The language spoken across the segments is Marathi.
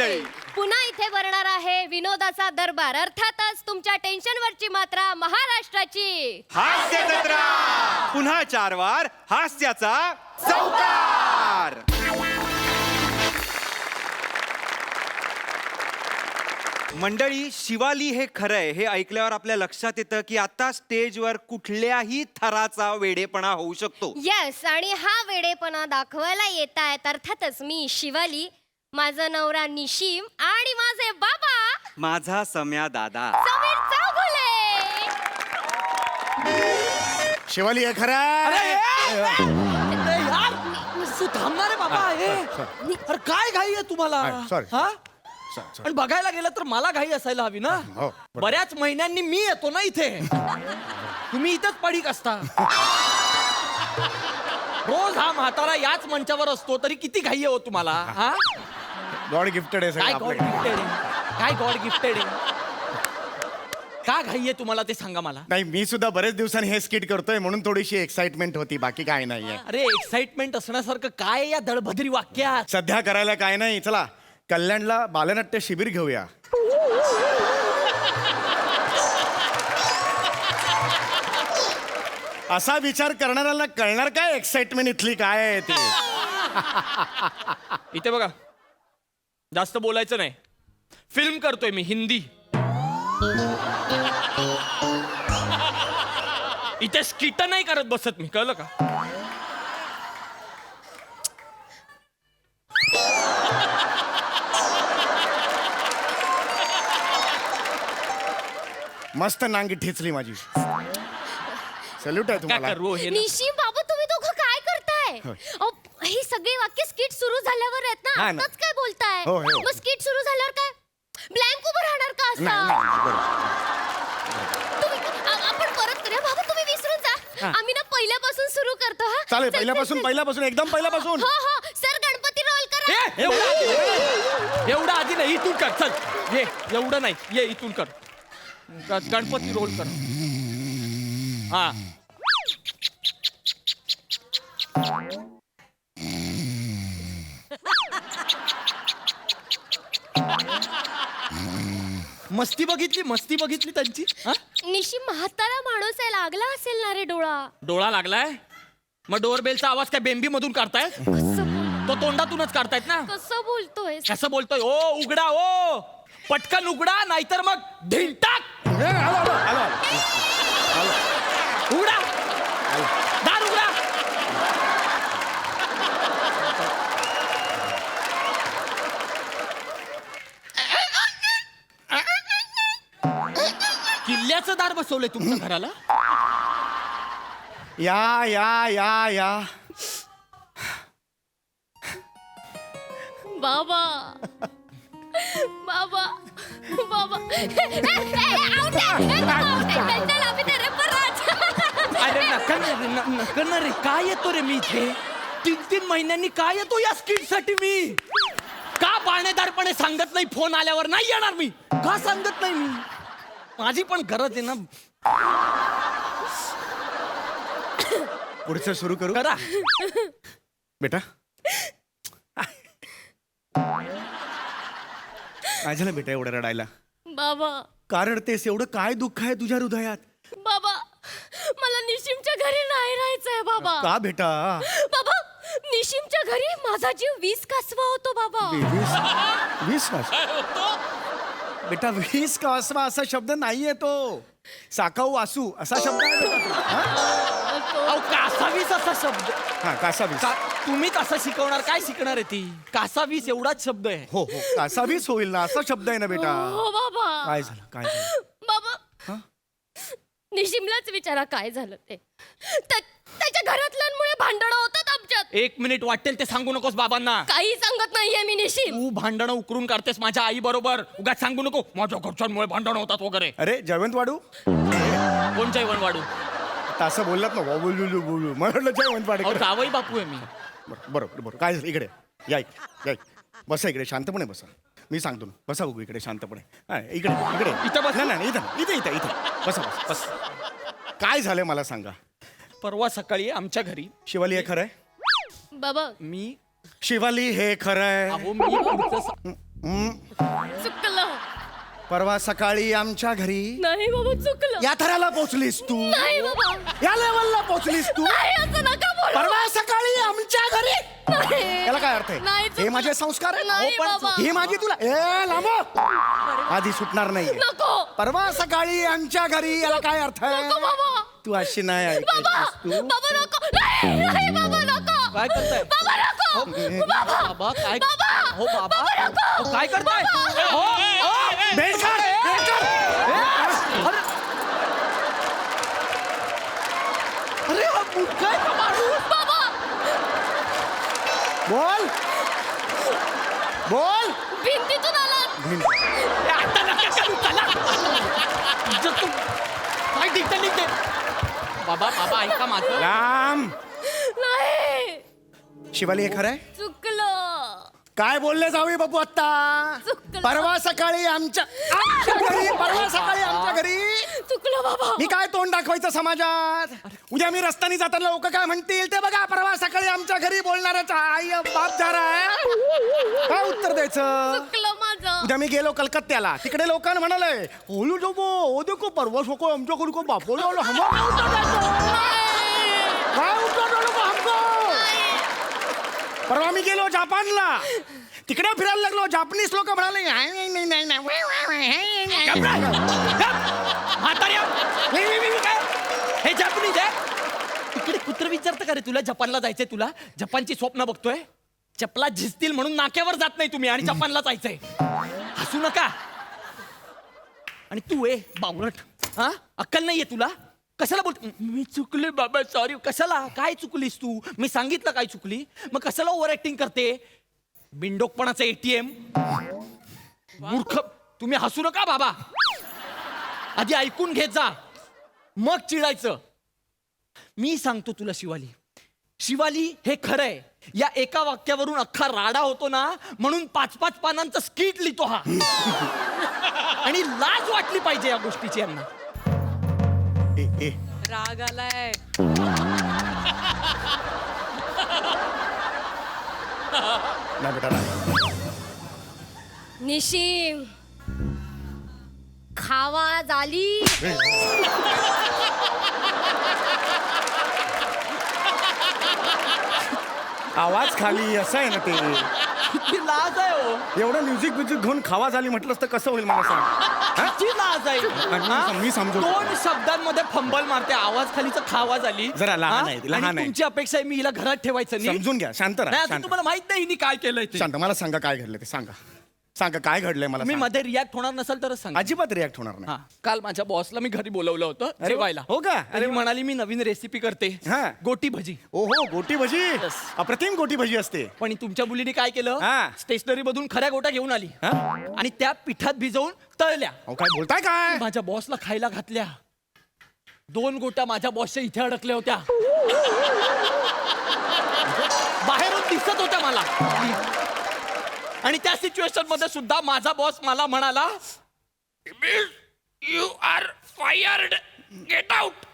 मंडळी, पुन्हा इथे भरणार आहे विनोदाचा दरबार. अर्थातच तुमच्या टेन्शनवरची मात्रा महाराष्ट्राची हास्य जत्रा. पुन्हा 4 वार हास्याचा चौकार. मंडळी, शिवाली हे खरंय हे ऐकल्यावर आपल्या लक्षात येतं की आता स्टेजवर कुठल्याही थराचा वेडेपणा होऊ शकतो. येस, आणि हा वेडेपणा दाखवायला येत आहेत अर्थातच मी शिवाली, माझा नवरा निशिम आणि माझे बाबा माझा सम्या दादा. समीर चौगुले. शिवाली हे खरं तू थांबणार आहे बाबा अरे काय घाई आहे तुम्हाला सॉरी हा आणि बघायला गेलं तर मला घाई असायला हवी ना. हो, बऱ्याच महिन्यांनी मी येतो ना इथे. तुम्ही इथंच पडीक असता. रोज हा म्हातारा याच मंचावर असतो तरी किती घाई आहे हो तुम्हाला. हा गॉड गिफ्टेड आहे काय सगळं गॉड आपल्याकडे. गिफ्टेड आहे काय गॉड गिफ्टेड आहे का घाई आहे तुम्हाला ते सांगा मला. नाही, मी सुद्धा बरेच दिवसांनी हे स्किट करतोय म्हणून थोडीशी एक्साइटमेंट होती, बाकी काय नाहीये. अरे एक्साइटमेंट असण्यासारखं काय आहे या दळभद्री वाक्यात. सध्या करायला काय नाही. चला कल्याणला बालनाट्य शिबिर घेऊया. असा विचार करणाऱ्याला कळणार काय एक्साइटमेंट इथली काय आहे ती. इथे बघा, जास्त बोलायचं नाही. फिल्म करतोय मी हिंदी. इथे स्किट नाही करत बसत मी, कळलं का. मस्त नांगी ठेचली माझी. सल्यूट आहे काय तुम्हाला. करू हे ना? निशिम बाबा, तुम्ही दोघं काय करताय? होय. अहो, ही सगळी वाक्य स्किट सुरू झाल्यावर आहेत ना. हा ना. आताच काय बोलताय? हो, हो. मग स्किट सुरू झाल्यावर काय ब्लँक उभं राहणार का नाही, असा? नाही, बरोबर. आपण परत करूया बाबा, तुम्ही विसरून जा. हा. आम्ही ना पहिल्यापासून सुरू करतो. हा चालेल, चल, पहिल्यापासून चल, चल. पहिल्यापासून एकदम पहिल्यापासून. हो हो सर, गणपती रोल करा. एवढं आधी नाही. एवढं आधी नाही, इथून कर. चल ये, एवढं नाही, ये इथून कर. गणपती रोल कर. हा मस्ती बघितली त्यांची. हा? निशिम म्हातारा माणूस आहे, लागला असेल ना रे डोळा. डोळा लागलाय. मग डोरबेलचा आवाज काय बेंबी मधून काढताय. तो तोंडातूनच काढतायत ना. कसं बोलतोय? कसं बोलतोय. ओ उघडा, ओ पटकन उघडा, नाहीतर मग ढिंटाक. उघडा, दार उघडा. किल्ल्याचं दार बसवलंय तुमच्या घराला. या या या या बाबा बाबा बाबा अरे नका ना रे, काय येतो रे मी इथे. 3 महिन्यांनी काय येतो या स्किट साठी मी. का बाणेदारपणे सांगत नाही, फोन आल्यावर नाही येणार मी. का सांगत नाही मी. माझी पण गरज आहे ना. पुढचं सुरू करू करा. बेटा. काय झालं बेटा एवढं रडायला. बाबा का रडतेस. एवढं काय दुःख आहे तुझ्या हृदयात. बाबा, मला निशिमच्या घरी नाही राहायचंय बाबा. का बेटा. बाबा, निशिमच्या घरी माझा जीव 20 कासवा होतो बाबा. 20 कासवा. बेटा 20 कासवा असा शब्द नाहीये तो. साकाऊ वासू असा शब्द आहे बेटा तो. अहो कासावीस असा शब्द. हा कासावीस. तुम्हीच असं शिकवणार, काय शिकणार आहे ती. कासावीस एवढाच शब्द आहे. हो हो कासावीस होईल ना असा शब्द आहे ना बेटा. हो बाबा. काय झालं काय झालं. बाबा, निशिमलाच विचारा काय झालं ते. त्याच्या घरातल्यांमुळे भांडणं होतात आमच्यात. 1 मिनिट वाटेल ते सांगू नकोस बाबांना. काही सांगत नाहीये मी निशिम. तू भांडणं उकरून काढतेस माझ्या आई बरोबर. उगाच सांगू नको माझ्या घरच्यांमुळे भांडणं होतात वगैरे. अरे जयवंत वाडू. कोण जयवण वाढू. आता असं बोललात ना बोलू बोलू म्हटलं जयवंत वाडू. अहो जावई बापू आहे मी. बरोबर बरोबर. काय झालं इकडे या बसा इकडे शांतपणे बसा. मी सांगतो ना बसा बघू इकडे शांतपणे. हा, इकडे इकडे इथं बस. नाही नाही इथं इथं इथं इथं बसा बस बस. काय झालंय मला सांगा. परवा सकाळी आमच्या घरी. शिवाली हे खरंय. बाबा, मी शिवाली हे खरंय. अहो मी पुढचं चुकलं. परवा सकाळी आमच्या घरी नाही बाबा चुकलं. या थराला पोहोचलीस तू, नाही बाबा. या लेवलला पोहोचलीस तू. नाही असं नका बोलू. परवा सकाळी आमच्या घरी. नाही. याला काय अर्थ नाही आहे? चुकलं. हे माझे संस्कार आहे. नाही हो, पण बाबा. ही माझी तुला लांब आधी सुटणार नाही. नको. परवा सकाळी आमच्या घरी, याला काय अर्थ आहे? नको बाबा. तू अशी नाही बाबा ऐकायचीस तू. बाबा नको. नाही नाही बाबा नको. काय करताय? बाबा नको. बाबा बाबा काय बाबा. हो बाबा बाबा नको. हो, काय करताय बाबा. हो, हो. बेकार, बेकार. अरे अरे हा मूर्ख आहे का माणूस? बाबा बोल बोल. भिंतीतून आलात. ए, आता नका करू, चला. इज्जत तू काय टिकते निघते बाबा बाबा ऐका माझं राम, नाही शिवाली हे खरंय? चुकलं. काय बोलले जावे बाबू आता? चुकलं. परवा सकाळी आमच्या घरी, परवा सकाळी आमच्या घरी. चुकलं बाबा. मी काय तोंड दाखवायचं समाजात? उद्या मी रस्त्याने जाताना लोक काय म्हणतील ते बघा. परवा सकाळी आमच्या घरी बोलणाऱ्याचा आई बाप जा रहा है. काय उत्तर द्यायचं? चुकलं माझं. उद्या मी गेलो कलकत्त्याला, तिकडे लोकांना म्हणाले ओलू जो ओ देखो परवा सकाळी आमच्या घरी को बापो काय उत्तर द्यायचं हमको? परवा मी गेलो जापानला, तिकडे फिरायला लागलो. जापनीस लोक म्हणाले नाही नाही नाही नाही. म्हाताऱ्या काय हे जपानीज आहे? इकडे कुत्र विचारतं का रे तुला जपानला जायचंय? तुला जपानची स्वप्न बघतोय? चपला झिजतील म्हणून नाक्यावर जात नाही तुम्ही आणि जपानला जायचंय. हसू नका. आणि तू बावळट, हा अक्कल नाहीये तुला? कशाला बोल? मी चुकले बाबा सॉरी. कशाला? काय चुकलीस तू? मी सांगितलं काय चुकली? मग कशाला ओव्हर ऍक्टिंग करते? बिंडोकपणाचं ATM मूर्ख. तुम्ही हसू नका बाबा. आधी ऐकून घेत जा मग चिडायचं. मी सांगतो तुला शिवाली, शिवाली हे खरंय. या एका वाक्यावरून अख्खा राडा होतो ना, म्हणून 5-5 पानांचा स्किट लिहितो हा. आणि लाज वाटली पाहिजे या गोष्टीची यांना. ए राग आलाय. नाही बेटा नाही. निशिम खावा झाली. आवाज खाली असं आहे ना ते. किती लाज आहे हो. एवढं म्युझिक घेऊन खावा झाली म्हटलंस तर कसं होईल मला सांग. किती लाज आहे. हा? मी समजवतो. 2 शब्दांमध्ये फंबल मारते. आवाज खालीच खावा झाली. जरा लहान हा? आहे ती, लहान आणि आहे. तुमची अपेक्षा आहे मी हिला घरात ठेवायचं नाही. समजून घ्या, शांत नाही, राहा, अजून शांत तुम्हाला माहित नाही हिने काय केलंय ते. शांत. मला सांगा काय घडलं ते सांगा. सांगा काय घडलंय मला तुम्ही सांगा. मध्ये रिॲक्ट होणार नसाल तरच सांगा. अजिबात रिॲक्ट होणार नाही. हा, काल माझ्या बॉसला मी घरी बोलवलं होतं अरे जेवायला. हो का? अरे अरे वा. म्हणाली मी नवीन रेसिपी करते. हा. गोटी भजी. ओहो गोटी भजी. Yes. अप्रतिम गोटी भजी असते. पण तुमच्या मुलीने काय केलं? हा. स्टेशनरी मधून खऱ्या गोट्या घेऊन आली हा? आणि त्या पिठात भिजवून तळल्या. अहो काय बोलताय काय? माझ्या बॉसला खायला घातल्या. 2 गोट्या माझ्या बॉसच्या इथे अडकल्या होत्या. बाहेरून दिसत होत्या मला. आणि त्या सिच्युएशन मध्ये सुद्धा माझा बॉस मला म्हणाला you are fired, get out.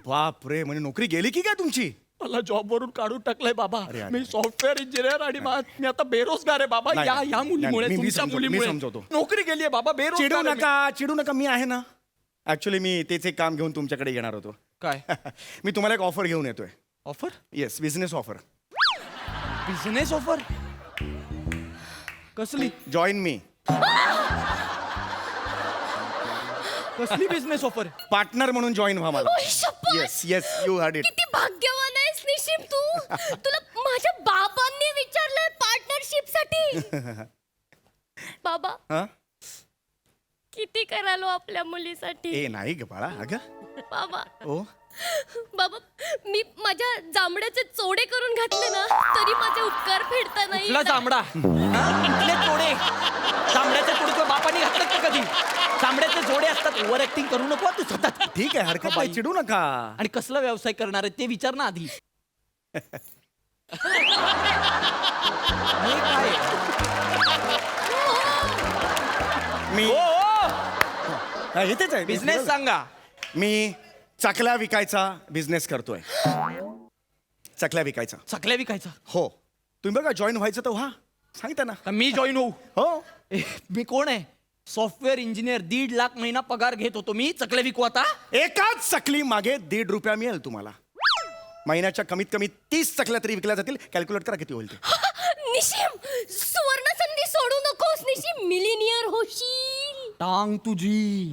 बाप रे, म्हणजे नोकरी गेली की काय तुमची? मला जॉब वरून काढून टाकलंय बाबा. अरे, अरे. मी सॉफ्टवेअर इंजिनियर आणि मी आता बेरोजगार आहे बाबा. नाही, या नाही, या मुलीमुळे, नाही, मी तुमच्या समजवतो, मी मुलीमुळे समजवतो. नोकरी गेली आहे बाबा. चिडू बेरोजगार आहे मी. नका, चिडू नका. मी आहे ना. ऍक्च्युली मी तेच एक काम घेऊन तुमच्याकडे येणार होतो. काय मी तुम्हाला एक ऑफर घेऊन येतोय. Offer? Yes, business offer. Business offer? कसली? जॉईन मी. कसली बिझनेस ऑफर? पार्टनर म्हणून जॉईन व्हा मला. ओय, शपथ. Yes yes, you heard it. किती भाग्यवान आहेस निशिम तू. तुला माझ्या बाबांनी विचारलंय पार्टनरशिप साठी. बाबा हा? किती करालो आपल्या मुलीसाठी. ए नाही ग बाळा. अगं बाबा ओ बाबा मी माझ्या जांभळ्याचे चोडे करून घातले ना तरी माझे उपकार फेडता नाही कुठला जांभळा? हा? कुठले जोडे? जांभळ्याचे जोडे तुझ्या बापाने घातले का कधी? जांभळ्याचे जोडे असतात. ओव्हर ऍक्टिंग करू नको तू सतत. ठीक आहे, हरकत नाही, चिडू नका. आणि कसला व्यवसाय करणार आहे ते विचार ना आधी. हे काय? मी हो, हो. हा, इथेच आहे बिझनेस सांगा. मी चकल्या विकायचा बिझनेस करतोय. चकल्या विकायचा. चकल्या विकायचा? हो. तुम्ही बघा जॉईन व्हायचं तर व्हा. सांगता ना. का मी जॉईन होऊ? हो. मी कोण आहे? Software engineer. 1.5 लाख महिना पगार घेत होतो मी. चकल्या विकू आता? एकाच चकली मागे ₹1.5 मिळेल तुम्हाला. महिन्याच्या कमीत कमी 30 चकल्या तरी विकल्या जातील. कॅल्क्युलेट करा किती होईल ते. निशिम सुवर्ण संधी सोडू नकोस. निशिम मिलिनियर होशील. टांग तुझी.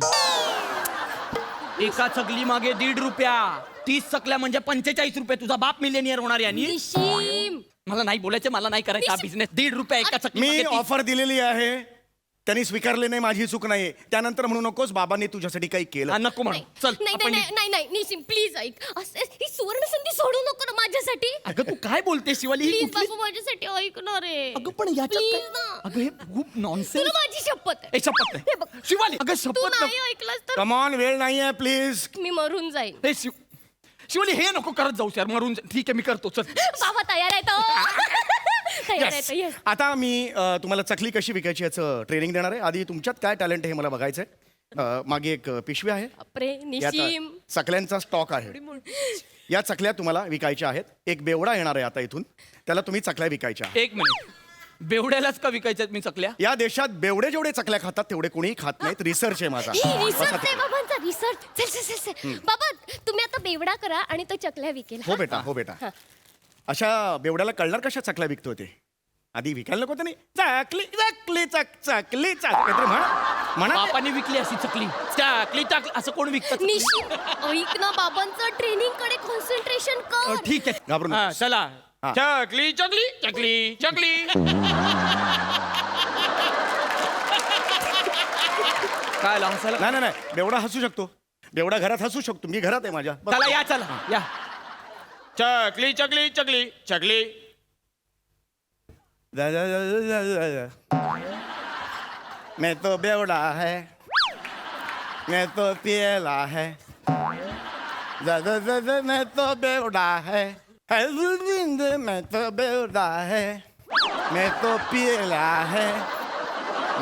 एका चकली मागे ₹1.5. 30 चकल्या म्हणजे ₹45. तुझा बाप मिलेनियर होणार यानी. निशिम मला नाही बोलायचं, मला नाही करायचा बिझनेस. ₹1.5 एका चकली मी मागे 30. ऑफर दिलेली आहे, त्यांनी स्वीकारले नाही, माझी चूक नाही. त्यानंतर म्हणू नकोस बाबांनी तुझ्यासाठी काही हा, केलं. नको म्हणू. चल नाही आपण नाही नाही नाही निशिम प्लीज ऐक. ही सुवर्ण संधी सोडू नको ना माझ्यासाठी. अगं तू काय बोलते शिवाली? ही प्लीज कुठली- बाबू माझ्यासाठी ऐकणार आहे. अगं पण याच्यात Please काय? ना. अगं हे खूप नॉनसेन्स. तुला माझी शपथ आहे. शपथ हे नाही. बघ. शिवाली अगं तू शपथ नाही ऐकलास तर कमॉन, वेळ नाहीये प्लीज. मी मरून जाईल. हे शिवाली हे नको करत जाऊ यार. मरून ठीक आहे मी करतो. चल बाबा तयार आहे तो. तयार आहे तो. Yes. आता मी तुम्हाला चकली कशी विकायची याचं ट्रेनिंग देणार आहे. आधी तुमच्यात काय टॅलेंट आहे हे मला बघायचंय. मागे एक पिशवी आहे, बापरे यात निशिम. चकल्यांचा स्टॉक आहे. या चकल्या तुम्हाला विकायच्या आहेत. एक बेवडा येणार आहे आता इथून, त्याला तुम्ही चकल्या विकायच्या आहेत. एक मिनिट. बेवड्यालाच का विकायच्यात मी चकल्या? या देशात बेवडे जेवढे चकल्या खातात तेवढे कोणीही खात नाहीत. रिसर्च आहे माझा. रिसर्च बसा आहे तिकडे. बाबांचा रिसर्च. चल चल चल चल. बाबा तुम्ही आता बेवडा करा आणि तो चकल्या विकेल. हो बेटा, हो बेटा. अशा बेवड्याला कळणार कशा चकल्या विकतो ते? आधी विकायला नको त्यांनी. चकली चकली चकली काहीतरी म्हणा. बापाने विकली अशी चकली. चकली चकली असं कोण विकतात? निशिम ऐक ना बाबांचं ट्रेनिंग कडे कॉन्सन्ट्रेशन कर. ठीक आहे. घाबरू हा, नकोस. चला. हा. चकली चकली चकली चकली. काय हसायला? नाही नाही नाही, बेवडा हसू शकतो. बेवडा घरात हसू शकतो. मी घरात आहे माझ्या. बस. चला या चला या. चकली चकली चकली चकली. जा, जा, जा, जा, जा, जा. मैं तो बेवड़ा है, मैं तो पियला है. जा, जा, जा, जा, मैं तो बेवड़ा है. मैं तो बेवड़ा है, मैं तो पियला है,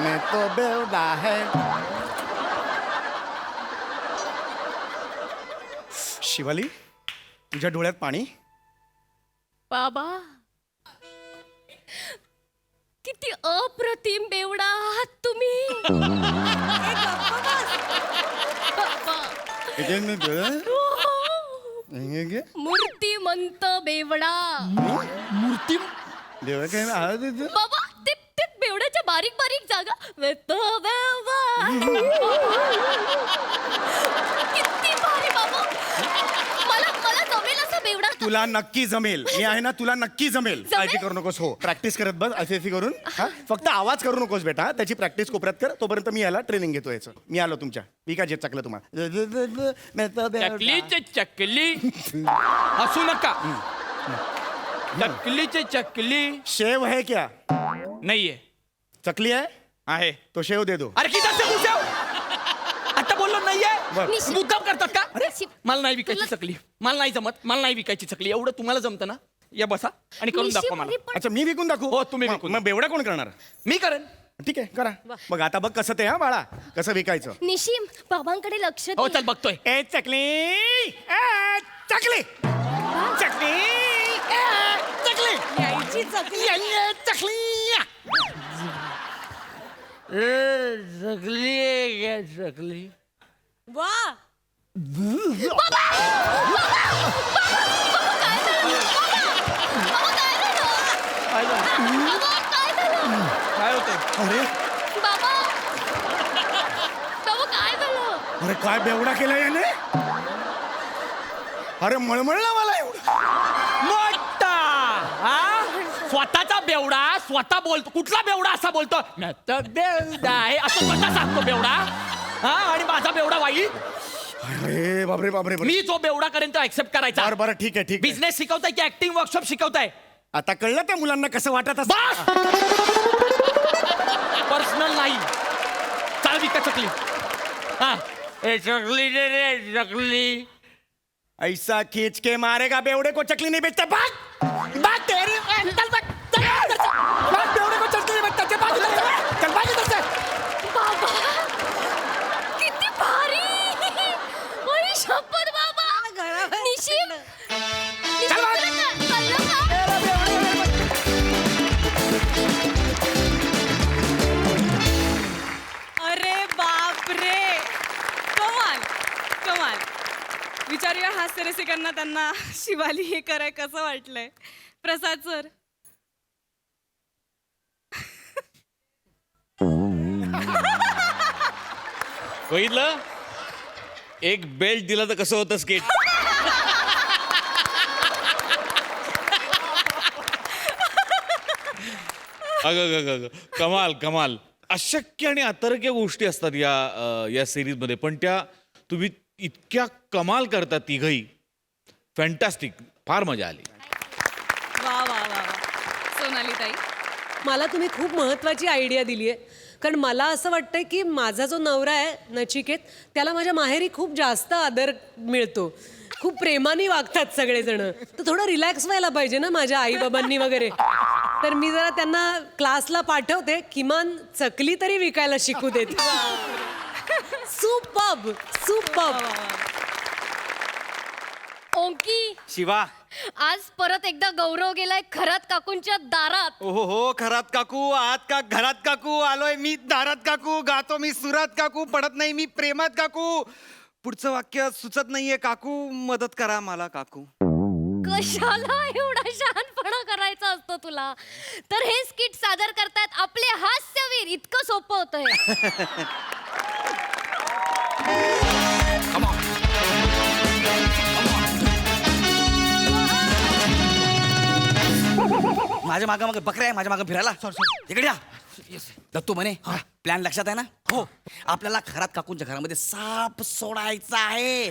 मैं तो बेवड़ा है. शिवाली, तुझ्या डोळ्यात पाणी. बाबा किती अप्रतिम बेवडा आहात तुम्ही. मूर्तिमंत बेवडा. मूर्ती. देवा काय आवाज येतो? बाबा ते ते बेवड्याच्या बारीक बारीक जागा. किती भारी बाबा. मला मला जमेल असं बेवडा. तुला नक्की जमेल. मी आहे ना, तुला नक्की जमेल. जमेल? काळजी करू नकोस. हो, प्रॅक्टिस करत बस असे करून. हा? फक्त आवाज करू नकोस बेटा. त्याची प्रॅक्टिस कोपऱ्यात कर. तोपर्यंत मी याला ट्रेनिंग घेतो याचं. मी आलो तुमच्या. मी काय चकलं तुम्हाला. चकलीचे चकली. हसू नका. चकलीचे चकली. शेव है क्या? नाहीये. चकली है आहे. तो शेव दे दो. अरे किती असं घुसाव? आता बोललो नाहीये. निश्चित. मुद्दाम करतात का? निश्चित. मला नाही विकायची चकली. मला नाही जमत. मला नाही विकायची चकली. एवढं तुम्हाला जमतं ना? या बसा आणि करून दाखवा मला. अच्छा, मी विकून दाखवू? हो, तुम्ही मग- विकून मग बेवडा कोण करणार? मी करेन. ठीक आहे, करा. बघ आता बघ कसं ते. हा बाळा, कसं विकायचं. निशिम बाबांकडे लक्ष हो दे. चल बघतोय. ए चकली, ए चकली, चकली, ए चकली, यायची चकली. ए चकली. चकली. वा काय झालं? काय झालं काय होतंय? अरे बाबा. बाबा काय झालं. अरे काय बेवडा केला याने. अरे मळमळला मला एवढं. मोठा हा? स्वतःचा बेवडा स्वतः बोलतो. कुठला बेवडा असा बोलतो? मी तर बेवडा आहे असं स्वतः सांगतो बेवडा. हा आणि माझा बेवडा वाईट. अरे बापरे बापरे बापरे. मी जो बेवडा करेन तो ऍक्सेप्ट करायचा. बरं बरं, ठीक आहे ठीक आहे. बिझनेस शिकवताय की ऍक्टिंग वर्कशॉप शिकवताय? आता कळलं त्या मुलांना कसं वाटत असतं. पर्सनल नाही. चाल विका चकली. हा ए चकली दे रे चकली. ऐसा खींच के मारेगा बेवड़े को चकली नहीं बेचता. भाग भाग तेरी चल भाग, चल इधर से. भाग, बेवड़े को चकली नहीं बेचता. चल भाग इधर से. चल भाग इधर से. बाबा किती भारी. ओय शपथ बाबा. निशिम चल भाग. कळलं का? ना त्यांना शिवाली हे कराय कसं वाटलंय. प्रसाद सर. बघितलं एक बेल्ट दिला तर कसं होतं स्केट. अगं कमाल कमाल. अशक्य आणि अतर्क्य गोष्टी असतात या सिरीज मध्ये, पण त्या तुम्ही इतक्या कमाल करता तिघही. फॅन्टॅस्टिक. फार मजा आली. वा वा वा वा. सोनाली ताई. मला तुम्ही खूप महत्त्वाची आयडिया दिली आहे. कारण मला असं वाटतंय की माझा जो नवरा आहे नचिकेत, त्याला माझ्या माहेरी खूप जास्त आदर मिळतो. खूप प्रेमाने वागतात सगळेजण. तर थोडं रिलॅक्स व्हायला पाहिजे ना माझ्या आईबाबांनी वगैरे. तर मी जरा त्यांना क्लासला पाठवते, किमान चकली तरी विकायला शिकू देत. Superb superb. ओंकी, शिवा. आज परत एकदा गौरव गेलाय खरात काकूंच्या दारात. ओहो हो, खरात काकू आत का घरात काकू, आलोय मी दारात काकू, गातो मी सुरात काकू, पडत नाही मी प्रेमात काकू. पुढचं वाक्य सुचत नाहीये काकू, मदत करा मला काकू. कशाला एवढा शहाणपणा करायचा असतो तुला. तर हे स्किट सादर करतायत आपले हास्यवीर. इतकं सोपं होतं हे. माझ्या मागं बकऱ्या आहे, माझ्या मागं फिरायला. इकडे या. दत्तू म्हणे प्लॅन लक्षात आहे ना. हो, आपल्याला खरात काकूंच्या घरामध्ये साप सोडायचा आहे.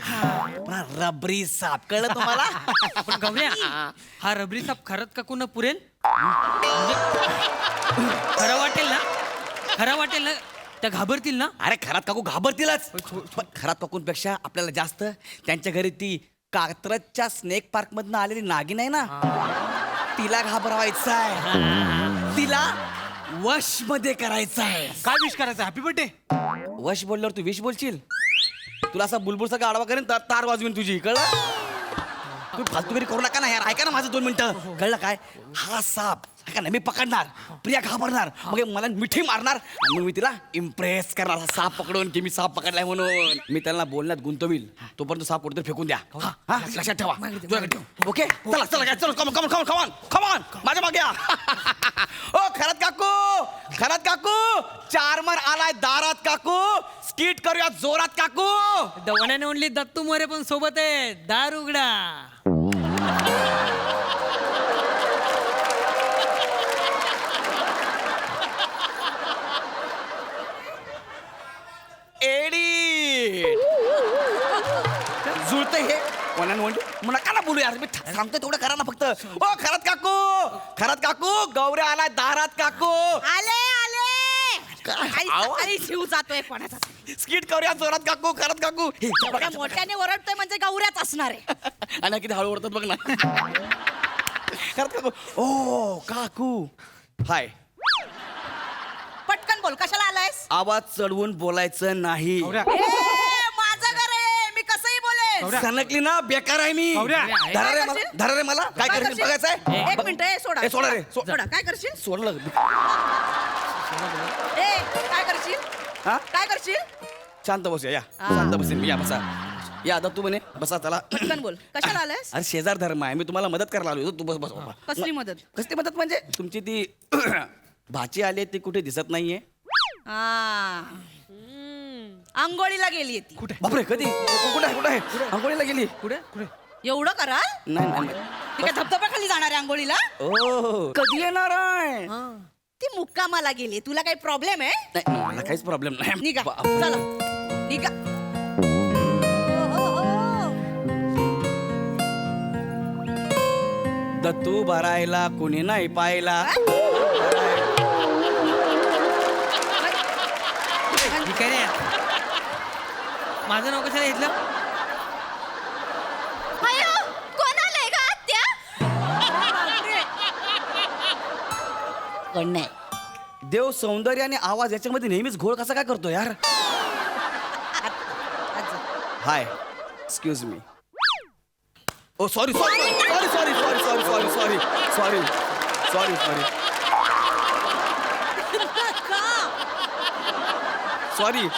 पण रबरी साप, कळलं तुम्हाला? पण गौऱ्या, हा रबरी साप खरंच काकूंना पुरेल? म्हणजे खरं वाटेल ना? खरं वाटेल ना? त्या घाबरतील ना? अरे खरात काकू घाबरतीलच, पण खरात काकूंपेक्षा आपल्याला जास्त त्यांच्या घरी ती कात्रजच्या स्नेक पार्क मधनं आलेली नागिन आहे ना, तिला घाबरवायचं आहे. तिला वश मध्ये करायचं आहे. काय विश करायचं? Happy birthday. वश बोलल्यावर तू विश बोलशील. तुला असा बुलबुल सगळं आडवा करेन, तार वाजवीन तुझी. कळलं? तुम्ही फालतूगिरी करू नका ना यार. ऐका ना माझं 2 मिनिटं. कळलं काय? हा साप ऐका ना, मी पकडणार, प्रिया घाबरणार, मग मला मिठी मारणार, आणि मग मी तिला इम्प्रेस करणार हा साप पकडून की मी साप पकडलाय म्हणून. मी त्यांना बोलण्यात गुंतवील. तोपर्यंत साप कुठेतरी फेकून द्या. हा, लक्षात ठेवा. ओके, चला चला चला. Come on come on come on come on come on, माझ्या मागे या. ओ खरात काकू, खरात काकू, 4 मार आलाय दारात काकू. स्किट करूया जोरात काकू. The one and only Dattu More पण सोबत आहे. दार उघडा. एडी जुळतं हे. मला का ना बोलू यार, मी सांगतोय तेवढं करा ना फक्त. ओ खरात काकू, खरात काकू, गौऱ्या आलाय दारात काकू. आले आले. शिव जातोय कोणाचा. स्किट करूया जोरात काकू, खरात काकू. एवढ्या मोठ्याने ओरडतोय म्हणजे गौऱ्याच असणार आहे. आणि किती हळू ओरडतात बघ ना. खरात काकू. ओ काकू, हाय. पटकन बोल, कशाला आलायस? आवाज चढवून बोलायचं नाही. माझं घर आहे, मी कसंही बोलेन. सनकली ना, बेकार आहे मी. धरा रे मला. काय करशील बघायचंय? एक मिनिट. सोडा ए, सोडा रे, सोडा. काय करशील? सोडलं. काय करशील? हा? काय करशील? शांत बसूया. या शांत बसेन मी. या बसा. या आता तू म्हणे बसा. चला. पटकन बोल, कशाला आलायस? अरे शेजार धर्म आहे, मी तुम्हाला मदत करायला आलो. तू बस बस. कसली मदत? कसली मदत म्हणजे तुमची ती भाची आली ती कुठे दिसत नाहीये. आंघोळीला गेली ती. बापरे, कधी? कुठे आहे? आंघोळीला गेली? कुठे? एवढं करा? नाही नाही. ती काय धबधब्याखाली जाणार आहे आंघोळीला? ओ कधी येणार आहे? ती मुक्कामाला गेली. तुला काही प्रॉब्लेम आहे? नाही मला काहीच प्रॉब्लेम नाही. निघा, चला निघा. दत्तू भरायला कुणी नाही पाहिला. काय रे? माझं नाव कशाला घेतलं? अयो, कोण आलंय का आत्या? पण नाही. देव सौंदर्य आणि आवाज याच्यामध्ये नेहमीच घोळ कसा काय करतो यार? Hi, excuse me. Oh sorry sorry sorry sorry sorry sorry sorry sorry sorry sorry sorry sorry.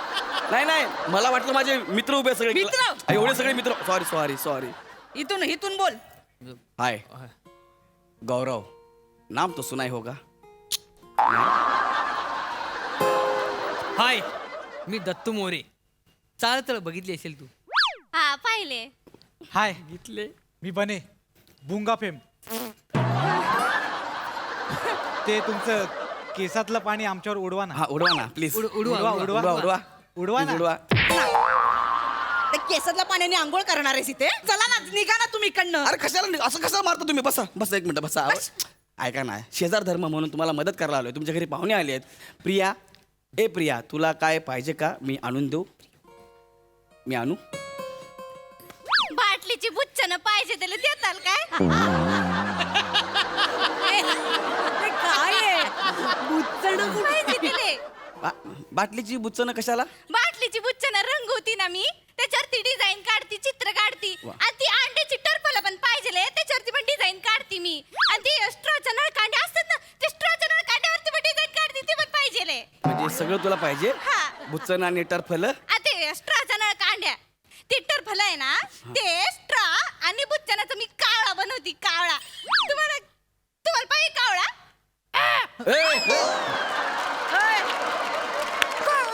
नाही नाही, मला वाटलं माझे मित्र उभे सगळे. मित्र? एवढे सगळे मित्र. Sorry sorry sorry. इथून इथून बोल. हाय गौरव, नाम तो सुना ही होगा. हाय मी दत्तू मोरे. चाल बघितली असेल तू. हा पाहिले. हाय घेतले मी बने बुंगा फेम. ते तुमचं केसातलं पाणी आमच्यावर उडवा ना. हा उडवा ना प्लीज. उडवा, उडवा उडवा उडवा उडवा उडवा ना. Please उडवा. त्या केसातल्या पाण्याने आंघोळ करणार आहेस इथे. चला ना निघा ना तुम्ही इकडनं. अरे कशाला असं कशाला मारता तुम्ही? बसा बसा, एक मिनिट बसा. ऐका ना, शेजार धर्म म्हणून तुम्हाला मदत करायला आलोय. तुमच्या घरी पाहुणे आले आहेत. प्रिया, ए प्रिया, तुला काय पाहिजे का? मी आणून देऊ? मी आणू? बाटलीची बुच्चन पाहिजे त्याला देताल काय? ते काय आहे बुच्चणं कुठे? पाहिजे तिले. बाटलीची बुच्चनं कशाला? बाटलीची बुच्चन रंगवती ना मी, त्याच्यावरती डिझाईन काढती, चित्र काढती. आणि ती अंड्याची टर्फल पण पाहिजे त्याच्यावरती पण डिझाईन काढती मी. आणि ती स्ट्रॉच्या नळकांड्या असतात ना, ते स्ट्रॉच्या नळकांड्यावरती पण डिझाईन काढती, ते पण पाहिजे. म्हणजे सगळं तुला पाहिजे? हा. बुच्चन आणि टरफल. ते स्ट्रॉच्या नळकांड्या, ते टर्फल आहे ना, ते स्ट्रॉ आणि बुच्चनाचं मी कावळा बनवती. कावळा तुम्हाला पाहिजे कावळा?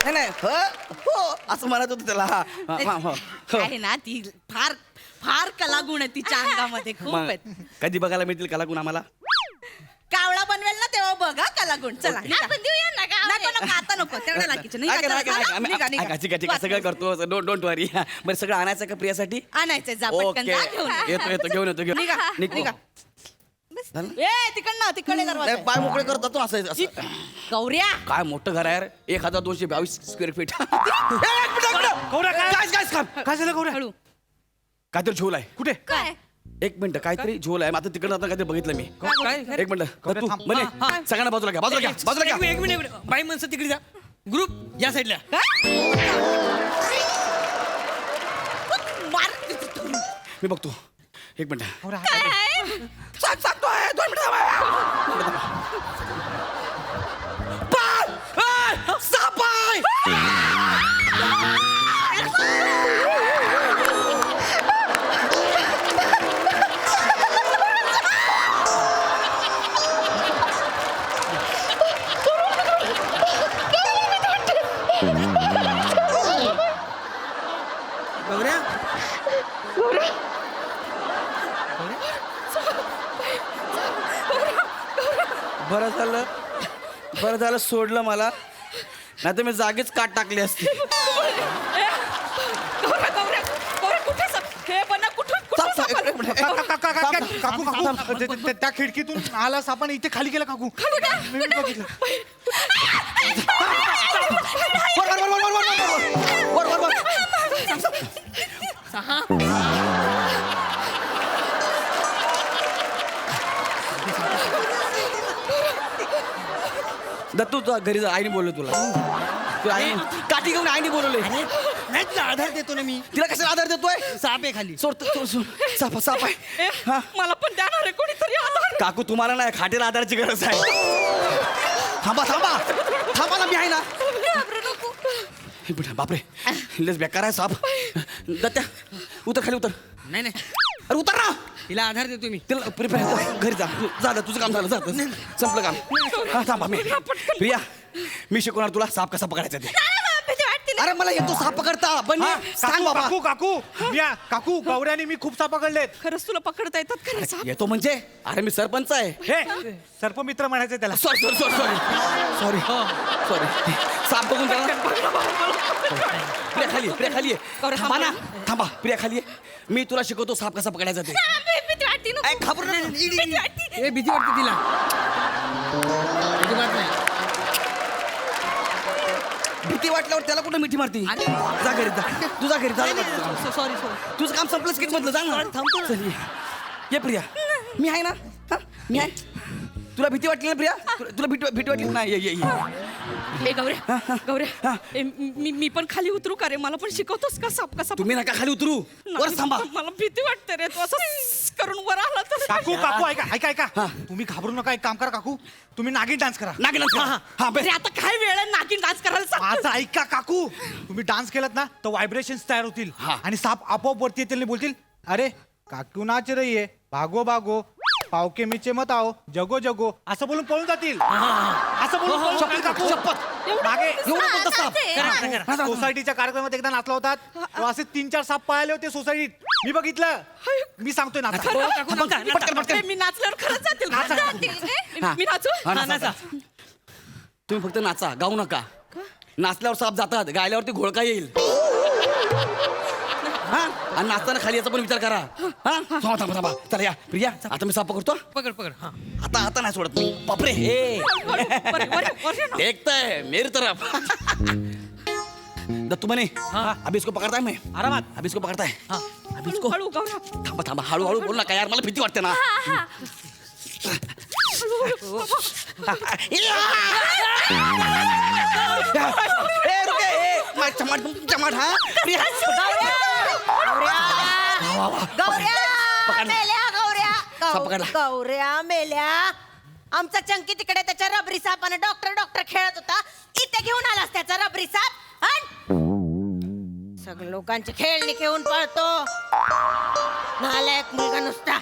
नाही नाही, हो असं म्हणत होतं त्याला. हा, हा, हा, हा. आहे ना ती फार फार कलागुण आहे तिच्या अंगामध्ये खूप मग आहेत. कधी बघायला मिळतील कलागुण आम्हाला? कावळा बनवेल ना तेव्हा बघा कलागुण. चला निघा. आपण देऊया ना नको कावळा. नको आता नको तेवढं लागीच. निघा, ऐका ना, चला, ऐका ना, चला, ऐका ना. निघा, निघा. ऐका, ठीक आहे, ठीक आहे, सगळं करतो. डोंट वरी. बरं, सगळं आणायचं का प्रियासाठी? आणायचंय जा पटकन जा घेऊन ये. येतो घेऊन निघा निघतो. निघा. ए तिकडनं तिकडे दरवाजा आहे. पाय मोकळे करत जातो असं असं. गौऱ्या काय मोठं घर आहे यार. 1222 स्क्वेअर फीट. काय झालं गौऱ्या? हळू. काहीतरी झोल आहे. कुठे? काय? एक मिनिट, काहीतरी झोल आहे. आता तिकडे जाताना काहीतरी बघितलं मी. काय एक मिनिट तू थांब. म्हणे सगळ्यांना बाजूला घ्या, बाजूला घ्या, बाजूला घ्या. एक मिनिट बाई माणसं तिकडे जा. ग्रुप या साईडला. मी बघतो. एक मिनिट. काय आहे? सांगतोय 2 मिनिट. साप आहे. गौऱ्या बरं झालं सोडलं मला, नाही तर मी जागीच काट टाकली असती. हे पण कुठून काकू काकू त्या खिडकीतून आला सापान इथे खाली गेला काकू. मी बघितलं. दत्तू तू घरी जा, आईने बोललो तुला. काठी घेऊन आईने बोलवले. नाही तुला आधार देतो ना मी. तिला कशाला आधार देतोय? साप आहे खाली. सोड साप आहे. हा. मला पण देणार आहे कोणीतरी आधार. काकू तुम्हाला नाही, खाटेला आधाराची गरज आहे. थांबा थांबा थांबा ना, मी आहे ना. बापरे लस बेकार आहे साप. दत्त्या उतर, खाली उतर. नाही अरे उतर ना. तिला आधार देतो मी. तिला घरी जा. झालं तुझं काम झालं. संपलं काम. हा थांबा. मी प्रिया, मी शिकवणार तुला साप कसा पकडायचा ते. भीती वाटते ना. अरे मला येतो साप पकडता. पण सांग बाबा. काकू गौऱ्याने मी खूप साप पकडलेत. खरंच तुला पकडता येतात खरं साप? येतो म्हणजे? अरे मी सरपंच आहे. हे सर्पमित्र म्हणायचं त्याला. सॉरी साप बघून प्रिया खाली ये. थांबा ना, थांबा. प्रिया खाली ये. मी तुला शिकवतो साप कसा पकडायचा ते. भीती वाटते ना. ऐ, घाबरू नका. भीती वाटते. ए भीती वाटते तिला. अजिबात नाही. भीती वाटल्यावर त्याला कुठं मिठी मारती? जा घरी जा. तुझा घरी जा. सॉरी तुझं काम संपलं स्किट मधलं. जा ना. चल, ये प्रिया. मी आहे ना. हा, मी आहे. तुला भीती वाटली ना प्रिया? तुला भीती वाटली ना? ये. ए गौऱ्या मी पण खाली उतरू का रे? मला पण शिकवतोस का साप कसा? तुम्ही नका खाली उतरू. वर थांबा. मला भीती वाटते रे. तू असं करून वर आला तर. काकू ऐका तुम्ही घाबरू नका. एक काम करा काकू, तुम्ही नागिन डान्स करा. नागिन हा अरे आता काय वेळ आहे नागिन डान्स करायला? सांग. माझं ऐका काकू, तुम्ही डान्स केलात ना तर व्हायब्रेशन्स तयार होतील हा. आणि साप आपोआप वरती येतील आणि बोलतील, अरे काकू नाच रही है भागो भागो पावके मीचे मत आओ जगो जगो असं बोलून पळून जातील असं बोलून पळून जातील काकू. मागे एवढं कोणतं साप? सोसायटीच्या कार्यक्रमात एकदा नाचला होता तो असे 3-4 साप पाहिले होते सोसायटीत मी बघितलं मी सांगतोय नाचा मी नाचल्यावर खरंच जातील का? नाचा. जातील काय? मी नाचू हा, नाचा. तुम्ही फक्त नाचा गाऊ नका नाचल्यावर साप जातात गायल्यावरती घोळका येईल हा आणि नाचताना खाली याचा पण विचार करा हा थांबा थांबा चला या प्रिया आता मी साप पकडतो पकड पकड हा आता नाही सोडत मी बापरे हे देखता है मेरी तरफ दत्तू म्हणे अभी इसको पकडताय मैं आरामात अभी इसको पकडताय अभी इसको हळू गौरव थांबा थांबा हळूहळू बोल नका यार मला भीती वाटते ना ए, रुके, ए, माझी चमाट हा प्रिया साप पकडला. गौऱ्या मेल्या आमचा चंकी तिकडे त्याच्या रबरी सापाने डॉक्टर खेळत होता इथे घेऊन आलास त्याचा रबरी साप सगळे लोकांची खेळणी घेऊन पळतो नालायक मुलगा नुसता.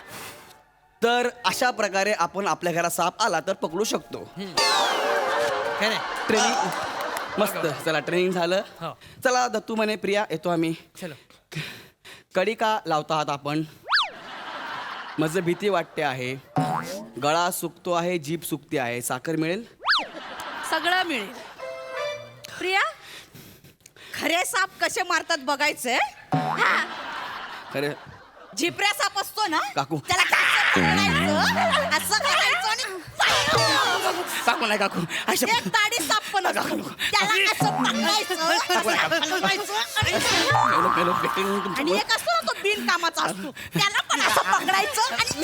तर अशा प्रकारे आपण आपल्या घरात साप आला तर पकडू शकतो काय नाही ट्रेनिंग मस्त चला ट्रेनिंग झालं हो. चला दत्तू म्हणे प्रिया येतो आम्ही चलो कडी का लावता आहात आपण माझं भीती वाटते आहे गळा सुकतो आहे जीभ सुकते आहे साखर मिळेल सगळं मिळेल प्रिया खरे साप कसे मारतात बघायचंय खरे झिपऱ्या साप असतो ना काकू त्याला कसं पकडायचं? असं करायचं आणि पळायचं. काकू नाही काकू अशा एक ताडी साप पण असतो त्याला असं पकडायचं हलवायचं आणि आणि एक असतो ना तो बिन कामाचा असतो त्याला पण असं पकडायचं आणि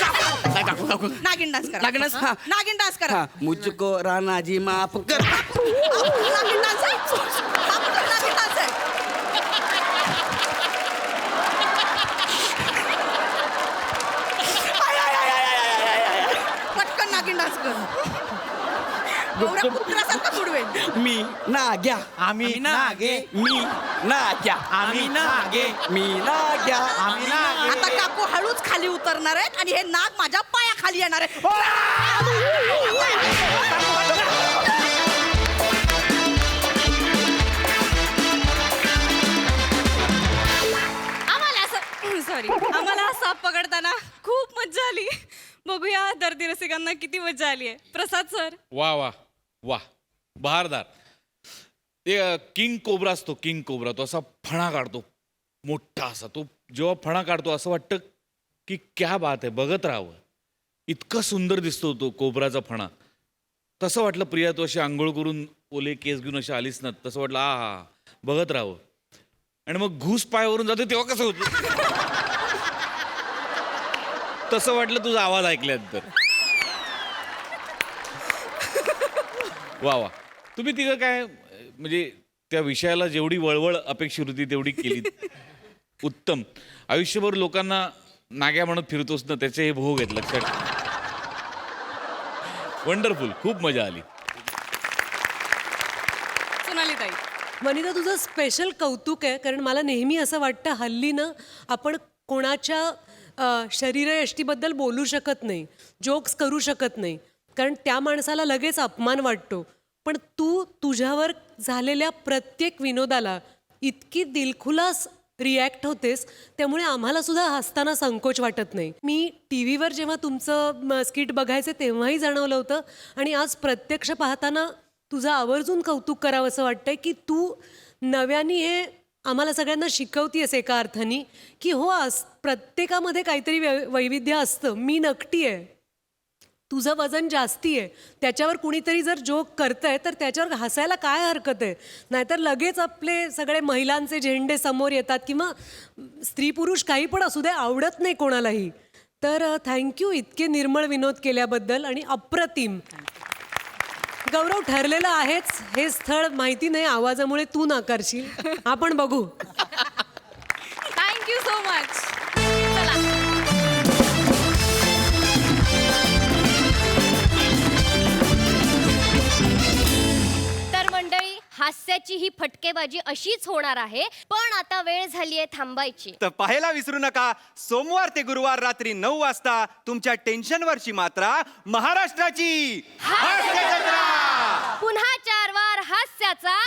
नाही काकू काकू नागिन डान्स करा नागिन डान्स, हा. नागिन डान्स करा हा मुझको रानाजी माफ कर नागिन डान्स आहे हा पण नागिन डान्स आहे पटकन नागिन डान्स कर गौऱ्या कुत्र्यासारखं बुडवेल मी नाग्या आम्ही नागे मी नाग्या आम्ही नागे मी नाग्या आम्ही नागे आता काकू हळूच खाली उतरणार आहेत आणि हे नाग माझ्या पायाखाली येणार आहे आम्हाला असं सॉरी आम्हाला साप पकडताना खूप मज्जा आली बघूया दर्दी रसिकांना किती मज्जा आली आहे प्रसाद सर वा वा वा बहारदार ते किंग कोब्रा असतो किंग कोब्रा तो असा फणा काढतो मोठा असा तो जेव्हा फणा काढतो असं वाटतं की क्या बात आहे बघत राहावं इतकं सुंदर दिसतो तो कोब्राचा फणा तसं वाटलं प्रिया तू अशी आंघोळ करून ओले केस घेऊन अशी आलीस ना तसं वाटलं हा बघत राहावं आणि मग घूस पायावरून जातो तेव्हा कसं होतं तसं वाटलं तुझा आवाज ऐकल्यानंतर वा वा तुम्ही तिघं काय म्हणजे त्या विषयाला जेवढी वळवळ अपेक्षित होती तेवढी केली उत्तम आयुष्यभर लोकांना नाग्या म्हणत फिरतोस ना त्याचे हे भोग आहेत लक्षात वंडरफुल खूप मजा आली सोनाली ताई वनिता तुझं स्पेशल कौतुक आहे कारण मला नेहमी असं वाटतं हल्ली ना आपण कोणाच्या शरीरयष्टीबद्दल बोलू शकत नाही जोक्स करू शकत नाही कारण त्या माणसाला लगेच अपमान वाटतो पण तू तुझ्यावर झालेल्या प्रत्येक विनोदाला इतकी दिलखुलास रिॲक्ट होतेस त्यामुळे आम्हाला सुद्धा हसताना संकोच वाटत नाही मी टी व्हीवर जेव्हा तुमचं स्किट बघायचे तेव्हाही जाणवलं होतं आणि आज प्रत्यक्ष पाहताना तुझं आवर्जून कौतुक करावं असं वाटतंय की तू नव्याने हे आम्हाला सगळ्यांना शिकवतीयस एका अर्थाने की हो प्रत्येकामध्ये काहीतरी वैविध्य असतं मी नकटी आहे तुझं वजन जास्ती आहे त्याच्यावर कुणीतरी जर जोक करतंय तर त्याच्यावर हसायला काय हरकत आहे नाहीतर लगेच आपले सगळे महिलांचे झेंडे समोर येतात किंवा स्त्री पुरुष काही पण असू दे आवडत नाही कोणालाही तर थँक्यू इतके निर्मळ विनोद केल्याबद्दल आणि अप्रतिम गौरव ठरलेलं आहेच हे स्थळ माहिती नाही आवाजामुळे तू नाकारशील आपण बघू थँक्यू सो मच चला तर मंडळी हास्य हास्याची ही फटकेबाजी अशीच होणार आहे, पण आता वेळ झालीये थांबायची. तर पाहायला विसरू नका, सोमवार ते गुरुवार रात्री 9 वाजता तुमच्या टेन्शनवरची मात्रा महाराष्ट्राची हास्य जत्रा. पुन्हा 4 वार हास्याचा